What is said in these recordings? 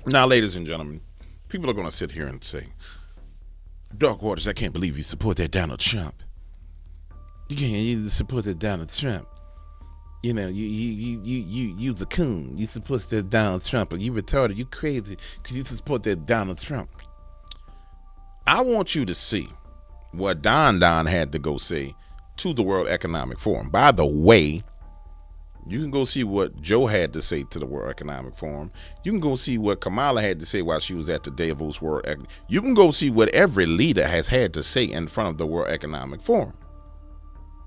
Now, ladies and gentlemen, people are going to sit here and say, Dark Waters, I can't believe you support that Donald Trump. You can't even support that Donald Trump. You know, you the coon. You support that Donald Trump, or you retarded. You crazy because you support that Donald Trump. I want you to see what Don had to go say to the World Economic Forum. By the way, you can go see what Joe had to say to the World Economic Forum. You can go see what Kamala had to say while she was at the Davos World. You can go see what every leader has had to say in front of the World Economic Forum.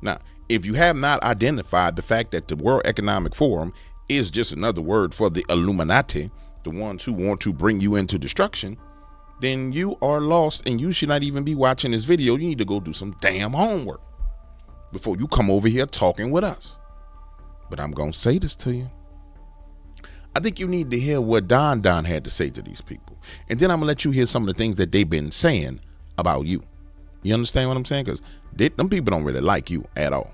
Now, if you have not identified the fact that the World Economic Forum is just another word for the Illuminati, the ones who want to bring you into destruction, then you are lost and you should not even be watching this video. You need to go do some damn homework before you come over here talking with us. But I'm going to say this to you. I think you need to hear what Don had to say to these people. And then I'm going to let you hear some of the things that they've been saying about you. You understand what I'm saying? Because them people don't really like you at all.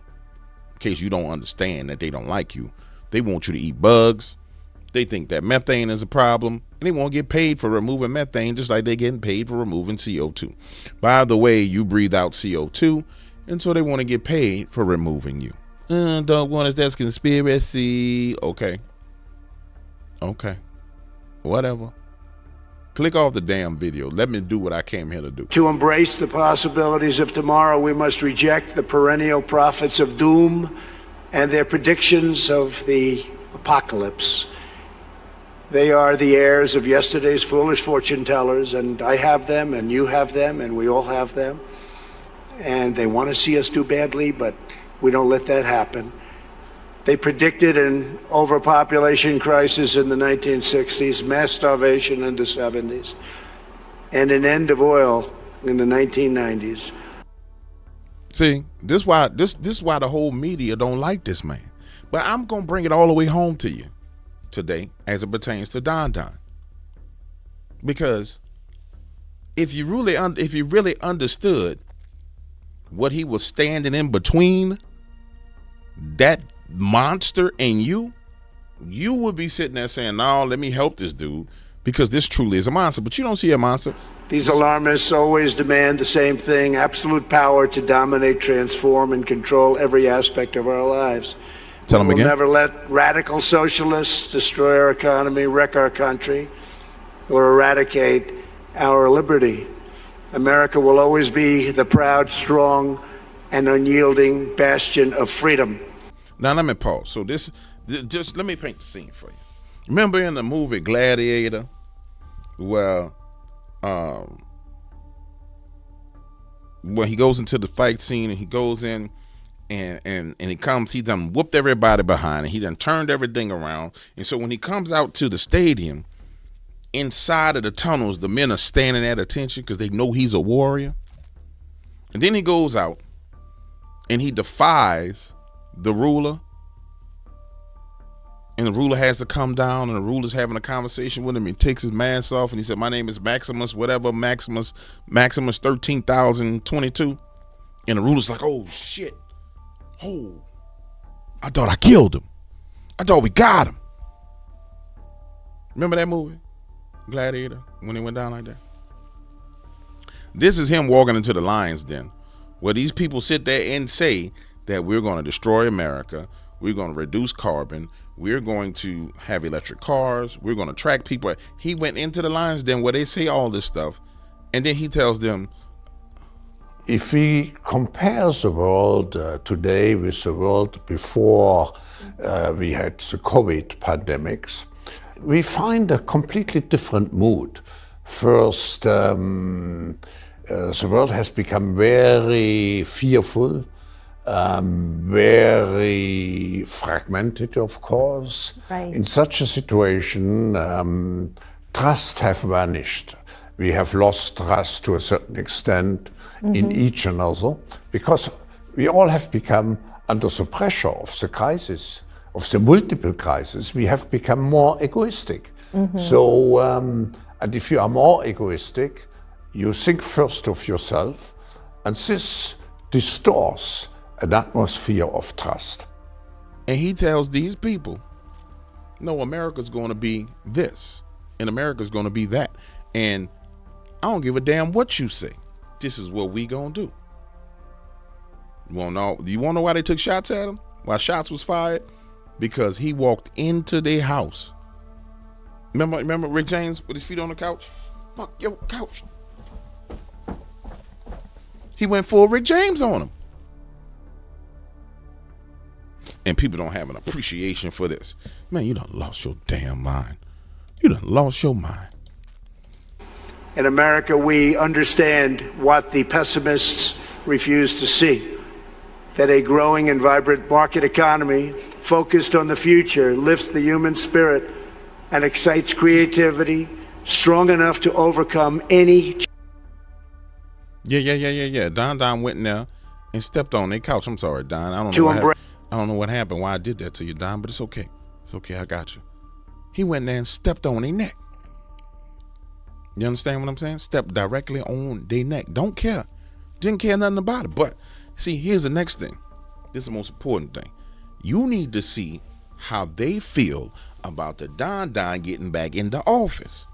In case you don't understand that they don't like you. They want you to eat bugs. They think that methane is a problem. And they won't get paid for removing methane just like they're getting paid for removing CO2. By the way, you breathe out CO2. And so they want to get paid for removing you. Don't want us, that's conspiracy. Okay. Whatever. Click off the damn video. Let me do what I came here to do. To embrace the possibilities of tomorrow, we must reject the perennial prophets of doom and their predictions of the apocalypse. They are the heirs of yesterday's foolish fortune tellers, and I have them, and you have them, and we all have them. And they want to see us do badly, but we don't let that happen. They predicted an overpopulation crisis in the 1960s, mass starvation in the 70s, and an end of oil in the 1990s. See, this is why the whole media don't like this man. But I'm gonna bring it all the way home to you today as it pertains to Don. Because if you really understood what he was standing in between that monster and you would be sitting there saying, no, let me help this dude because this truly is a monster. But you don't see a monster. These alarmists always demand the same thing: absolute power to dominate, transform, and control every aspect of our lives. Tell them again. We'll never let radical socialists destroy our economy, wreck our country, or eradicate our liberty. America will always be the proud, strong, and unyielding bastion of freedom. Now let me pause. So just let me paint the scene for you. Remember in the movie Gladiator, where when he goes into the fight scene and he goes in and he done whooped everybody behind and he done turned everything around. And so when he comes out to the stadium, inside of the tunnels, the men are standing at attention because they know he's a warrior. And then he goes out and he defies the ruler, and the ruler has to come down, and the ruler's having a conversation with him. He takes his mask off and he said, my name is Maximus 13,022. And the ruler's like, oh shit, I thought I killed him. I thought we got him. Remember that movie Gladiator, when it went down like that? This is him walking into the lion's den, where these people sit there and say that we're going to destroy America, we're going to reduce carbon, we're going to have electric cars, we're going to track people. He went into the lion's den where they say all this stuff, and then he tells them, if we compare the world today with the world before we had the COVID pandemics, we find a completely different mood. First, the world has become very fearful, very fragmented, of course. Right. In such a situation, trust have vanished. We have lost trust to a certain extent in each another, because we all have become under the pressure of the crisis, of the multiple crises. We have become more egoistic. So, and if you are more egoistic, you think first of yourself, and this distorts an atmosphere of trust. and he tells these people, no, America's going to be this, And America's going to be that. And I don't give a damn what you say. This is what we going to do. You want to know why they took shots at him? Why shots was fired? Because he walked into their house. Remember Rick James with his feet on the couch? Fuck your couch. He went full Rick James on him. And people don't have an appreciation for this. Man, you done lost your damn mind. You done lost your mind. In America, we understand what the pessimists refuse to see, that a growing and vibrant market economy focused on the future lifts the human spirit and excites creativity strong enough to overcome any. Yeah. Don went in there and stepped on their couch. I'm sorry, Don. I don't know what happened, why I did that to you, Don, but it's okay. It's okay, I got you. He went there and stepped on their neck. You understand what I'm saying? Stepped directly on their neck. Don't care. Didn't care nothing about it. But see, here's the next thing. This is the most important thing. You need to see how they feel about the Don getting back into office.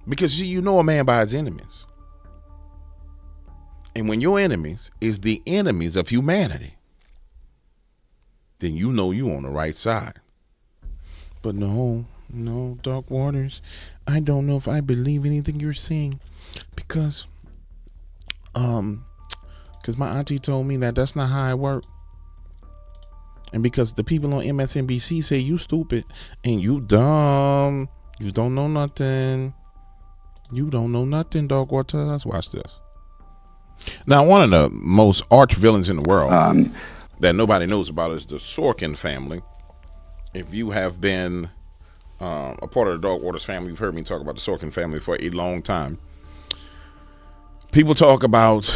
Because you know a man by his enemies. And when your enemies is the enemies of humanity, then you know you on the right side. But no, Dark Waters, I don't know if I believe anything you're saying, because my auntie told me that that's not how it works. And because the people on MSNBC say you stupid and you dumb, you don't know nothing. You don't know nothing, Dark Waters. Watch this. Now, one of the most arch villains in the world that nobody knows about is the Sorkin family. If you have been a part of the Dark Waters family, you've heard me talk about the Sorkin family for a long time. People talk about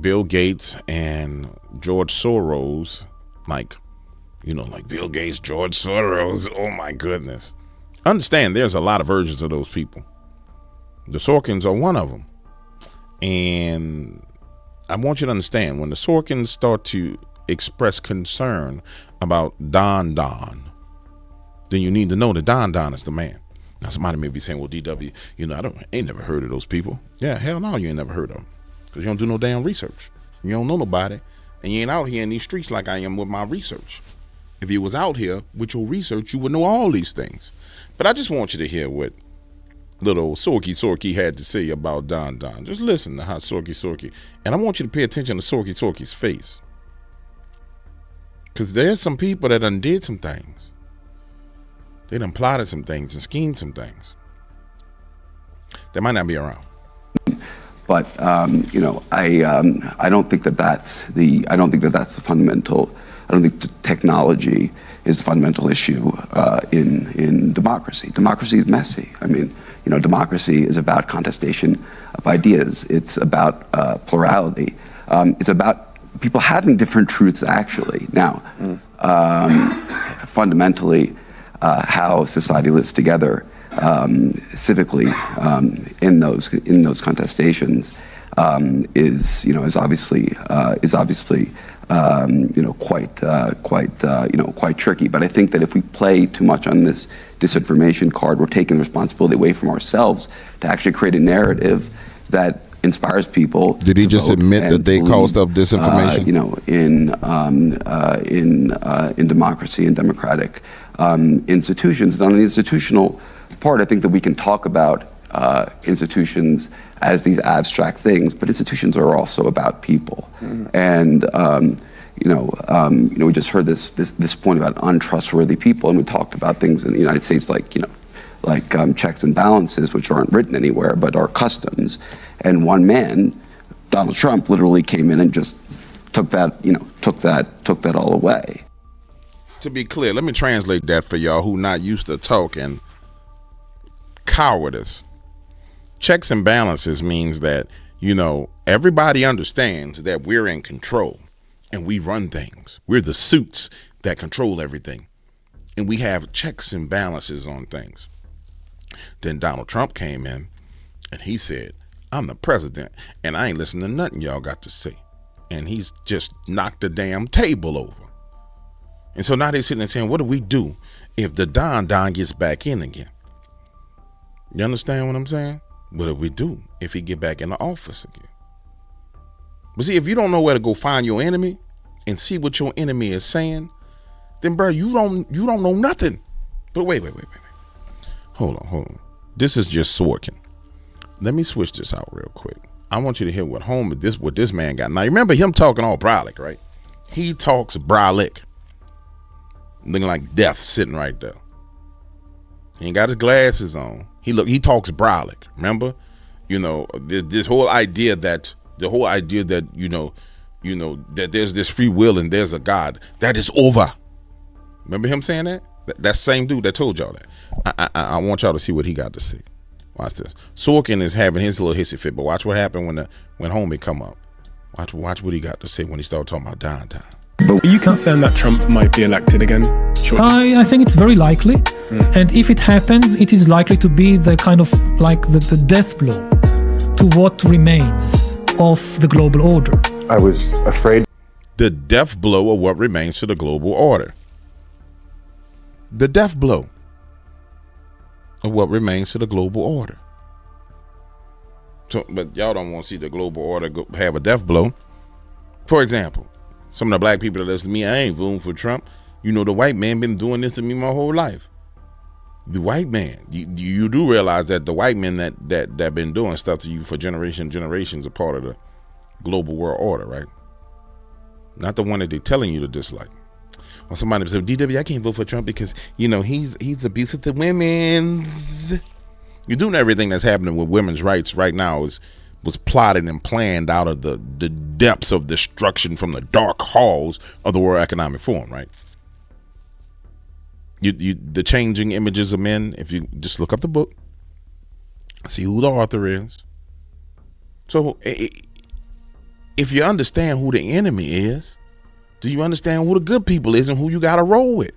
Bill Gates and George Soros, like Bill Gates, George Soros. Oh my goodness. Understand, there's a lot of versions of those people. The Sorkins are one of them. And I want you to understand, when the Sorkins start to express concern about Don, then you need to know that Don is the man. Now somebody may be saying, well, DW, I ain't never heard of those people. Yeah, hell no, you ain't never heard of them, because you don't do no damn research. You don't know nobody, and you ain't out here in these streets like I am with my research. If you was out here with your research, you would know all these things. But I just want you to hear what little Sorky had to say about Don. Just listen to how Sorky. And I want you to pay attention to Sorky's face. Because there's some people that done did some things. They done plotted some things and schemed some things. They might not be around. But I don't think that's the fundamental. I don't think the technology is the fundamental issue in democracy. Democracy is messy. I mean, democracy is about contestation of ideas. It's about plurality. It's about people having different truths, actually. Now, fundamentally, how society lives together civically in those contestations is obviously quite tricky. But I think that if we play too much on this disinformation card, we're taking responsibility away from ourselves to actually create a narrative that inspires people. Did he just admit that they caused up disinformation? In democracy and democratic institutions. And on the institutional part, I think that we can talk about institutions as these abstract things, but institutions are also about people. And we just heard this point about untrustworthy people, and we talked about things in the United States like checks and balances, which aren't written anywhere but are customs. And one man, Donald Trump, literally came in and just took that all away. To be clear, let me translate that for y'all who not used to talking cowardice. Checks and balances means that, everybody understands that we're in control and we run things. We're the suits that control everything. And we have checks and balances on things. Then Donald Trump came in and he said, I'm the president and I ain't listening to nothing y'all got to say. And he's just knocked the damn table over. And so now they're sitting there saying, what do we do if the Don gets back in again. You understand what I'm saying? What do we do if he get back in the office again? But see, if you don't know where to go find your enemy and see what your enemy is saying, then bro, you don't know nothing. But wait. Hold on. This is just Sorkin. Let me switch this out real quick. I want you to hear what this man got. Now, you remember him talking all brolic, right? He talks brolic. Looking like death sitting right there. He ain't got his glasses on. He talks brolic. Remember? You know, this whole idea that you know that there's this free will and there's a God, that is over. Remember him saying that? That same dude that told y'all that. I want y'all to see what he got to say. Watch this. Sorkin is having his little hissy fit, but watch what happened when Homie come up. Watch what he got to say when he started talking about Don. Are you concerned that Trump might be elected again? Sure. I think it's very likely. And if it happens, it is likely to be the kind of like the death blow to what remains of the global order. I was afraid. The death blow of what remains to the global order. The death blow of what remains to the global order. So, but y'all don't want to see the global order have a death blow. For example, some of the black people that listen to me, I ain't voting for Trump. You know, the white man been doing this to me my whole life. The white man, you do realize that the white men that been doing stuff to you for generations are part of the global world order, right? Not the one that they're telling you to dislike. Or somebody said, DW, I can't vote for Trump because, you know, he's abusive to women. You're doing everything that's happening with women's rights right now was plotted and planned out of the depths of destruction from the dark halls of the World Economic Forum, right? The changing images of men, if you just look up the book, see who the author is. So if you understand who the enemy is, do you understand who the good people is and who you got to roll with?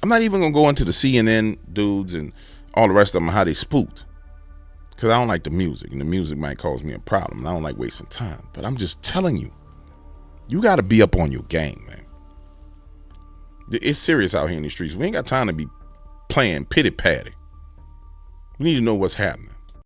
I'm not even going to go into the CNN dudes and all the rest of them, how they spooked. Because I don't like the music, and the music might cause me a problem. And I don't like wasting time. But I'm just telling you, you got to be up on your game, man. It's serious out here in the streets. We ain't got time to be playing pity-patty. We need to know what's happening.